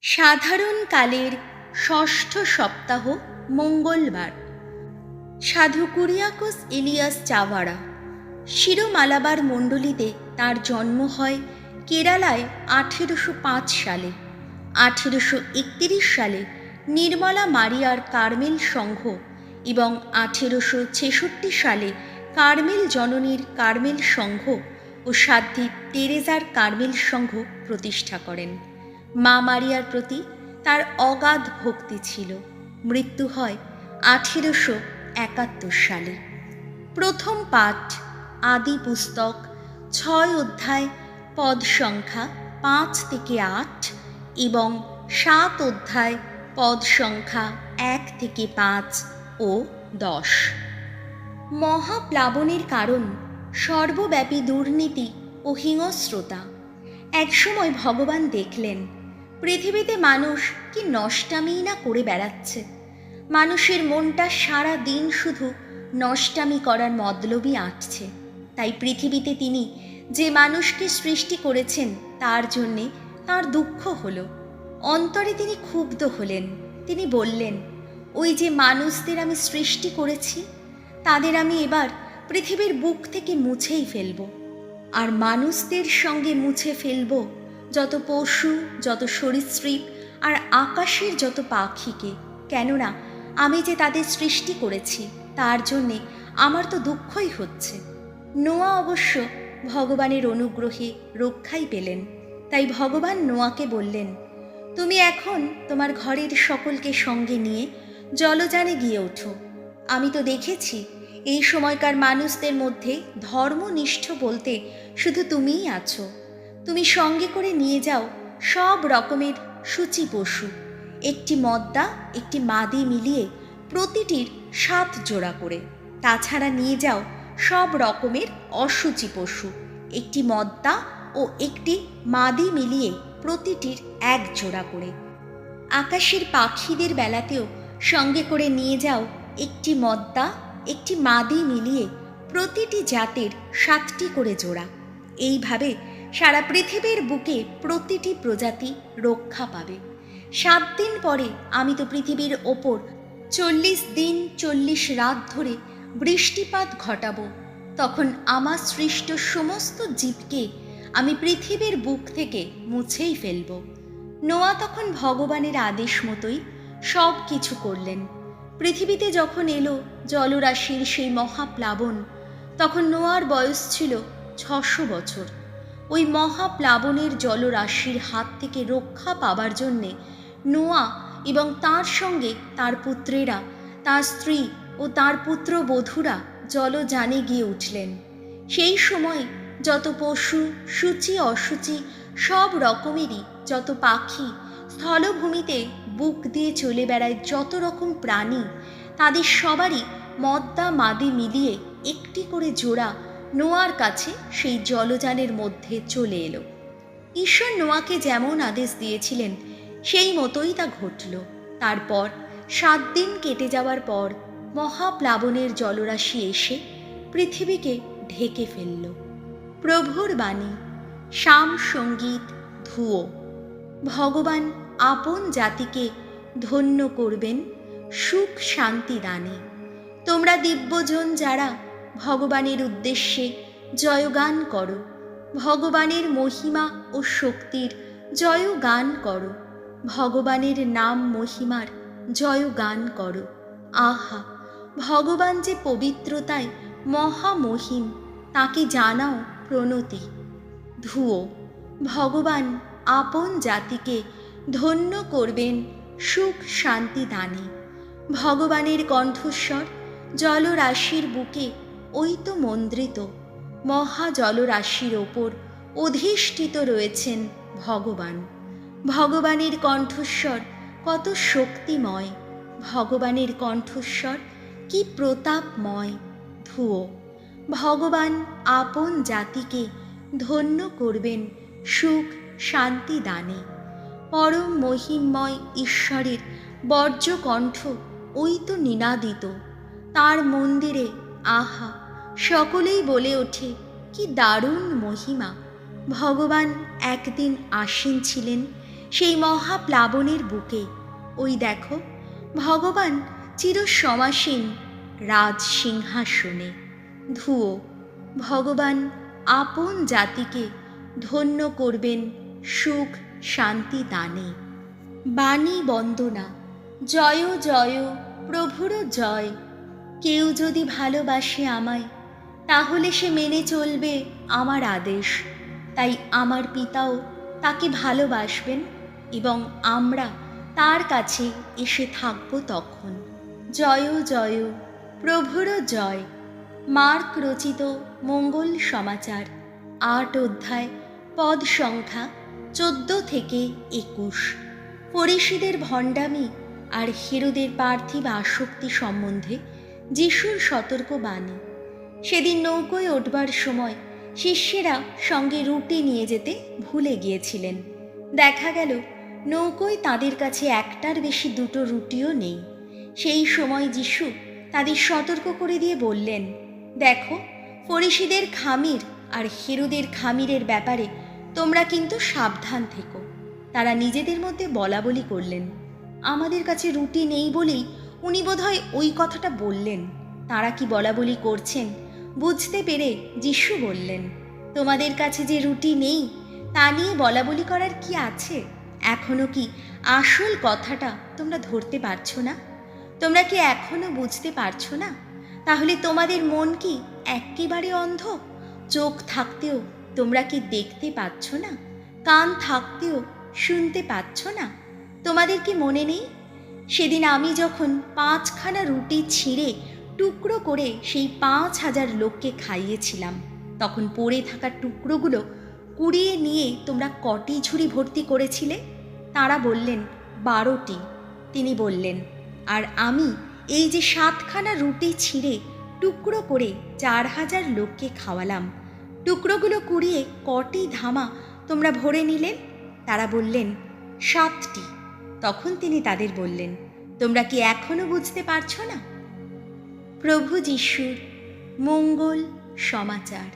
সাধারণ কালের ষষ্ঠ সপ্তাহ মঙ্গলবার। সাধু কুরিয়াকোস ইলিয়াস চাওয়াড়া। শিরো মালাবার মণ্ডলীতে তার জন্ম হয় কেরালায় 1805 সালে। 1831 সালে নির্মলা মারিয়ার কার্মেল সংঘ এবং 1866 সালে কার্মেল জননীর কার্মেল সংঘ ও সাধ্বী তেরেজার কার্মেল সংঘ প্রতিষ্ঠা করেন। মা মারিয়ার প্রতি তার অগাধ ভক্তি ছিল। মৃত্যু হয় 1871 সালে। প্রথম পাঠ আদি পুস্তক 6 অধ্যায় পদ সংখ্যা 5 থেকে 8 এবং 7 অধ্যায় পদ সংখ্যা 1 থেকে 5 ও 10। মহাপ্লাবনের কারণ সর্বব্যাপী দুর্নীতি ও হিংস্রতা। একসময় ভগবান দেখলেন পৃথিবীতে মানুষ কি নষ্টামিই না করে বেড়াচ্ছে। মানুষের মনটা সারা দিন শুধু নষ্টামি করার মতলবই আঁটছে। তাই পৃথিবীতে তিনি যে মানুষকে সৃষ্টি করেছেন তার জন্যে তার দুঃখ হলো। অন্তরে তিনি ক্ষুব্ধ হলেন। তিনি বললেন, ওই যে মানুষদের আমি সৃষ্টি করেছি তাদের আমি এবার পৃথিবীর বুক থেকে মুছেই ফেলব। আর মানুষদের সঙ্গে মুছে ফেলব যত পশু, যত সরীসৃপ আর আকাশের যত পাখিকে। কেননা আমি যে তাদের সৃষ্টি করেছি তার জন্যে আমার তো দুঃখই হচ্ছে। নোয়া অবশ্য ভগবানের অনুগ্রহে রক্ষাই পেলেন। তাই ভগবান নোয়াকে বললেন, তুমি এখন তোমার ঘরের সকলকে সঙ্গে নিয়ে জলযানে গিয়ে ওঠো। আমি তো দেখেছি এই সময়কার মানুষদের মধ্যে ধর্মনিষ্ঠ বলতে শুধু তুমিই আছো। তুমি সঙ্গে করে নিয়ে যাও সব রকমের সূচি পশু, একটি মদ্দা একটি মাদি মিলিয়ে প্রতিটির 7 জোড়া করে। তাছাড়া নিয়ে যাও সব রকমের অসুচি পশু, একটি মদ্দা ও একটি মাদি মিলিয়ে প্রতিটির 1 জোড়া করে। আকাশের পাখিদের বেলাতেও সঙ্গে করে নিয়ে যাও একটি মদ্দা একটি মাদি মিলিয়ে প্রতিটি জাতের 7টি করে জোড়া। এইভাবে সারা পৃথিবীর বুকে প্রতিটি প্রজাতি রক্ষা পাবে। 7 দিন পরে আমি তো পৃথিবীর ওপর 40 দিন 40 রাত ধরে বৃষ্টিপাত ঘটাবো। তখন আমার সৃষ্ট সমস্ত জীবকে আমি পৃথিবীর বুক থেকে মুছেই ফেলব। নোয়া তখন ভগবানের আদেশ মতোই সব কিছু করলেন। পৃথিবীতে যখন এলো জলরাশির সেই মহাপ্লাবন, তখন নোয়ার বয়স ছিল 600 বছর। ওই মহাপ্লাবনের জলরাশির হাত থেকে রক্ষা পাবার জন্যে নোয়া এবং তার সঙ্গে তার পুত্রেরা, তার স্ত্রী ও তার পুত্রবধূরা জলযানে গিয়ে উঠলেন। সেই সময় যত পশু, সূচি অসুচি সব রকমেরই যত পাখি, স্থলভূমিতে বুক দিয়ে চলে বেড়ায় যত রকম প্রাণী, তাদের সবারই মদ্দা মাদি মিলিয়ে একটি করে জোড়া নোয়ার কাছে সেই জলযানের মধ্যে চলে এলো। ঈশ্বর নোয়াকে যেমন আদেশ দিয়েছিলেন সেই মতোই তা ঘটল। তারপর 7 দিন কেটে যাওয়ার পর মহাপ্লাবনের জলরাশি এসে পৃথিবীকে ঢেকে ফেলল। প্রভুর বাণী, শাম সঙ্গীত ধুয়ো। ভগবান আপন জাতিকে ধন্য করবেন সুখ শান্তি দানে। তোমরা দিব্যজন যারা ভগবানের উদ্দেশ্যে জয়গান করো, ভগবানের মহিমা ও শক্তির জয়গান করো, ভগবানের নাম মহিমার জয়গান করো। আহা, ভগবান যে পবিত্রতায় মহামহিম, তাকে জানাও প্রণতি। ধুয়ো। ভগবান আপন জাতিকে ধন্য করবেন সুখ শান্তি দানে। ভগবানের কণ্ঠস্বর জলরাশির বুকে ওই তো মন্দ্রিত। মহাজলরাশির ওপর অধিষ্ঠিত রয়েছেন ভগবান। ভগবানের কণ্ঠস্বর কত শক্তিময়, ভগবানের কণ্ঠস্বর কি প্রতাপময়। ধুয়ো। ভগবান আপন জাতিকে ধন্য করবেন সুখ শান্তি দানে। পরম মহিমময় ঈশ্বরের বজ্রকণ্ঠ ওই তো নিনাদিত। তার মন্দিরে আহা, সকলেই বলে ওঠে কি দারুণ মহিমা। ভগবান একদিন আসীন ছিলেন সেই মহাপ্লাবনের বুকে ওই দেখো ভগবান চিরসমাসীন রাজ সিংহাসনে। ধুয়ো ভগবান আপন জাতিকে ধন্য করবেন সুখ শান্তি দানে। বাণী বন্দনা, জয় জয় প্রভুর জয়। কেউ যদি ভালোবাসে আমায়, তাহলে সে মেনে চলবে আমার আদেশ। তাই আমার পিতাও তাকে ভালোবাসবেন এবং আমরা তার কাছে এসে থাকব তখন। জয় জয় প্রভুর জয়। মার্ক রচিত মঙ্গল সমাচার 8 অধ্যায় পদ সংখ্যা 14 থেকে 21। ফরিসীদের ভণ্ডামি আর হেরোদের পার্থিব আসক্তি সম্বন্ধে যিশুর সতর্ক বাণী। সেদিন নৌকোয় উঠবার সময় শিষ্যেরা সঙ্গে রুটি নিয়ে যেতে ভুলে গিয়েছিলেন। দেখা গেল নৌকোয় তাদের কাছে একটার বেশি 2টো রুটিও নেই। সেই সময় যিশু তাদের সতর্ক করে দিয়ে বললেন, দেখো, ফরিসীদের খামির আর হেরোদের খামিরের ব্যাপারে তোমরা কিন্তু সাবধান থেকো। তারা নিজেদের মধ্যে বলাবলি করলেন, আমাদের কাছে রুটি নেই বলেই উনি বোধহয় ওই কথাটা বললেন। তারা কি বলাবলি করছেন বুঝতে পেরে যিশু বললেন, তোমাদের কাছে যে রুটি নেই তা নিয়ে বলাবলি করার কি আছে? এখনো কি আসল কথাটা তোমরা ধরতে পারছো না? তোমরা কি এখনো বুঝতে পারছো না? তাহলে তোমাদের মন কি একেবারে অন্ধ? চোখ থাকতেও তোমরা কি দেখতে পাচ্ছ না? কান থাকতেও শুনতে পাচ্ছ না? তোমাদের কি মনে নেই সেদিন আমি যখন 5খানা রুটি ছিঁড়ে টুকরো করে সেই 5000 লোককে খাইয়েছিলাম, তখন পড়ে থাকা টুকরোগুলো কুড়িয়ে নিয়ে তোমরা কটি ঝুড়ি ভর্তি করেছিলে? তারা বললেন 12টি। তিনি বললেন, আর আমি এই যে 7খানা রুটি ছিঁড়ে টুকরো করে 4000 লোককে খাওয়ালাম, টুকরোগুলো কুড়িয়ে কটি ধামা তোমরা ভরে নিলে? তারা বললেন 7টি। তখন তিনি তাদের বললেন, তোমরা কি এখনো বুঝতে পারছো না? প্রভু যিশুর মঙ্গল সমাচার।